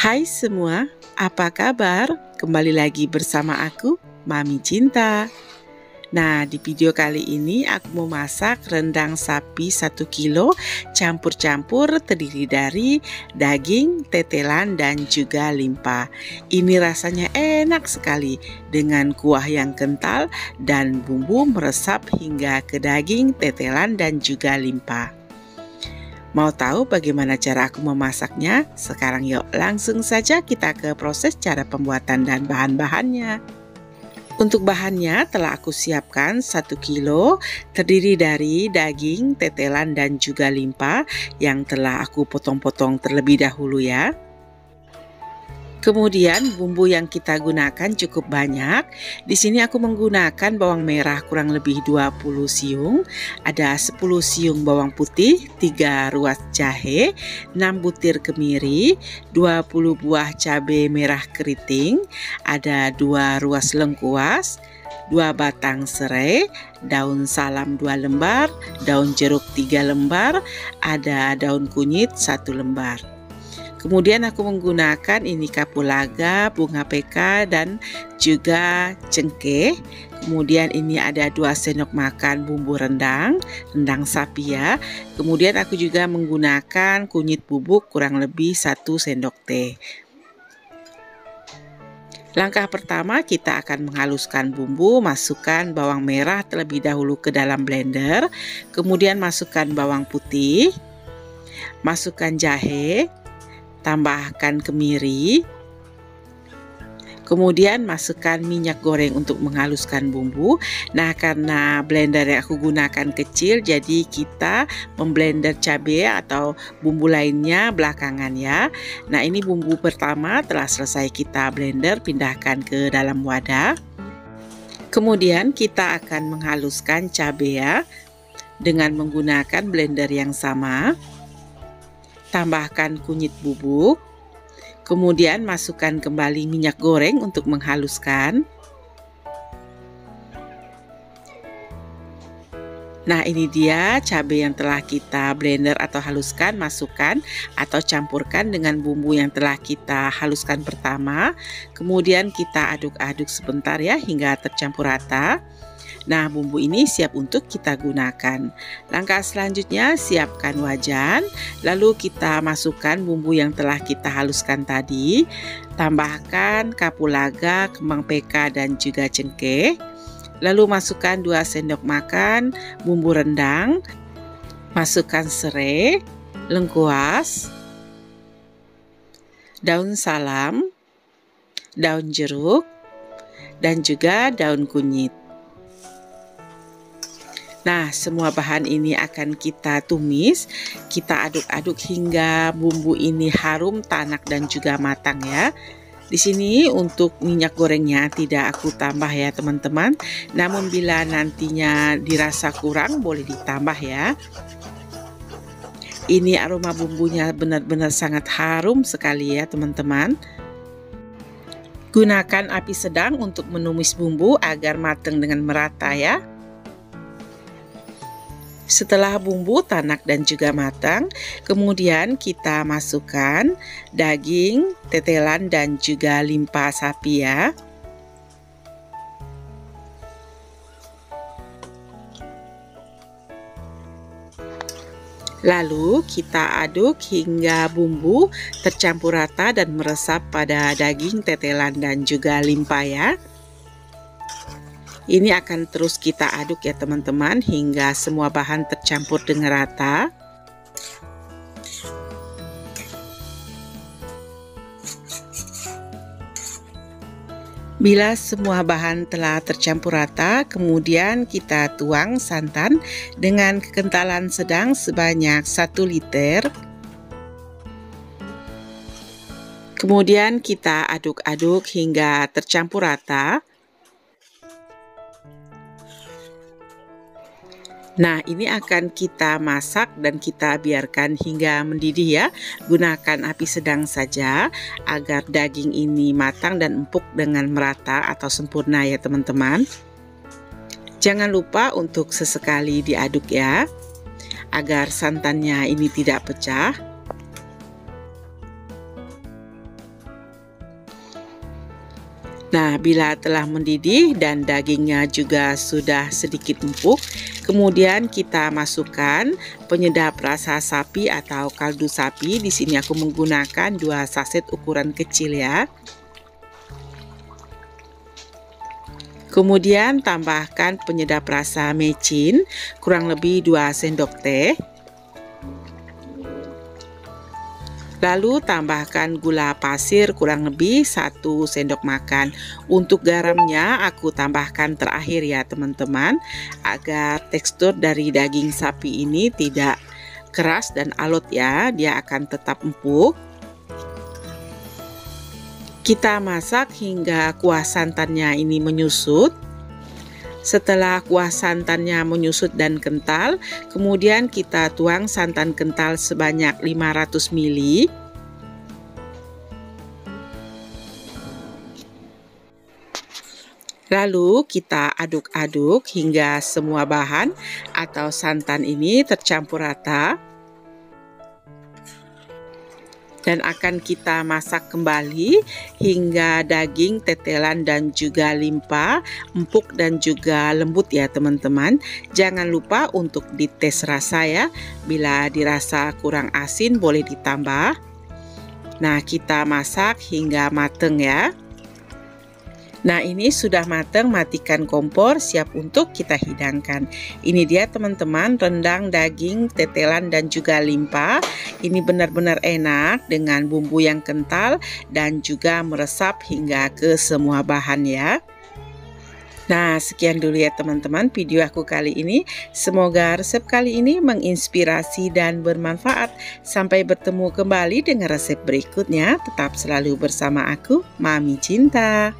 Hai semua, apa kabar? Kembali lagi bersama aku, Mami Cinta. Nah, di video kali ini aku mau masak rendang sapi 1 kilo campur-campur terdiri dari daging, tetelan, dan juga limpa. Ini rasanya enak sekali dengan kuah yang kental dan bumbu meresap hingga ke daging, tetelan, dan juga limpa. Mau tahu bagaimana cara aku memasaknya? Sekarang yuk langsung saja kita ke proses cara pembuatan dan bahan-bahannya. Untuk bahannya telah aku siapkan 1 kilo terdiri dari daging, tetelan, dan juga limpa yang telah aku potong-potong terlebih dahulu ya. Kemudian bumbu yang kita gunakan cukup banyak. Di sini aku menggunakan bawang merah kurang lebih 20 siung, ada 10 siung bawang putih, 3 ruas jahe, 6 butir kemiri, 20 buah cabai merah keriting, ada 2 ruas lengkuas, 2 batang serai, daun salam 2 lembar, daun jeruk 3 lembar, ada daun kunyit 1 lembar. Kemudian aku menggunakan ini kapulaga, bunga peka, dan juga cengkeh. Kemudian ini ada 2 sendok makan bumbu rendang sapi ya. Kemudian aku juga menggunakan kunyit bubuk kurang lebih 1 sendok teh. Langkah pertama kita akan menghaluskan bumbu, masukkan bawang merah terlebih dahulu ke dalam blender. Kemudian masukkan bawang putih, masukkan jahe, tambahkan kemiri, kemudian masukkan minyak goreng untuk menghaluskan bumbu. Nah, karena blender yang aku gunakan kecil, jadi kita memblender cabai atau bumbu lainnya belakangan ya. Nah, ini bumbu pertama telah selesai kita blender, pindahkan ke dalam wadah. Kemudian kita akan menghaluskan cabai ya dengan menggunakan blender yang sama. Tambahkan kunyit bubuk, kemudian masukkan kembali minyak goreng untuk menghaluskan. Nah, ini dia cabai yang telah kita blender atau haluskan, masukkan atau campurkan dengan bumbu yang telah kita haluskan pertama. Kemudian kita aduk-aduk sebentar ya hingga tercampur rata. Nah, bumbu ini siap untuk kita gunakan. Langkah selanjutnya, siapkan wajan. Lalu kita masukkan bumbu yang telah kita haluskan tadi. Tambahkan kapulaga, kembang peka, dan juga cengkeh. Lalu masukkan 2 sendok makan bumbu rendang. Masukkan serai, lengkuas, daun salam, daun jeruk, dan juga daun kunyit. Nah, semua bahan ini akan kita tumis, kita aduk-aduk hingga bumbu ini harum, tanak, dan juga matang ya. Di sini untuk minyak gorengnya tidak aku tambah ya teman-teman. Namun bila nantinya dirasa kurang boleh ditambah ya. Ini aroma bumbunya benar-benar sangat harum sekali ya teman-teman. Gunakan api sedang untuk menumis bumbu agar matang dengan merata ya. Setelah bumbu tanak dan juga matang, kemudian kita masukkan daging, tetelan, dan juga limpa sapi ya. Lalu kita aduk hingga bumbu tercampur rata dan meresap pada daging, tetelan, dan juga limpa ya. Ini akan terus kita aduk ya teman-teman hingga semua bahan tercampur dengan rata. Bila semua bahan telah tercampur rata, kemudian kita tuang santan dengan kekentalan sedang sebanyak 1 liter. Kemudian kita aduk-aduk hingga tercampur rata. Nah, ini akan kita masak dan kita biarkan hingga mendidih ya. Gunakan api sedang saja agar daging ini matang dan empuk dengan merata atau sempurna ya teman-teman. Jangan lupa untuk sesekali diaduk ya, agar santannya ini tidak pecah. Nah, bila telah mendidih dan dagingnya juga sudah sedikit empuk, kemudian kita masukkan penyedap rasa sapi atau kaldu sapi. Di sini aku menggunakan 2 saset ukuran kecil ya. Kemudian tambahkan penyedap rasa mecin kurang lebih 2 sendok teh. Lalu tambahkan gula pasir kurang lebih 1 sendok makan. Untuk garamnya aku tambahkan terakhir ya teman-teman, agar tekstur dari daging sapi ini tidak keras dan alot ya, dia akan tetap empuk. Kita masak hingga kuah santannya ini menyusut. Setelah kuah santannya menyusut dan kental, kemudian kita tuang santan kental sebanyak 500 ml. Lalu kita aduk-aduk hingga semua bahan atau santan ini tercampur rata. Dan akan kita masak kembali hingga daging tetelan dan juga limpa empuk dan juga lembut ya teman-teman. Jangan lupa untuk dites rasa ya, bila dirasa kurang asin boleh ditambah. Nah, kita masak hingga mateng ya. Nah, ini sudah matang, matikan kompor, siap untuk kita hidangkan. Ini dia teman-teman, rendang daging tetelan dan juga limpa. Ini benar-benar enak dengan bumbu yang kental dan juga meresap hingga ke semua bahan ya. Nah, sekian dulu ya teman-teman video aku kali ini. Semoga resep kali ini menginspirasi dan bermanfaat. Sampai bertemu kembali dengan resep berikutnya. Tetap selalu bersama aku, Mami Cinta.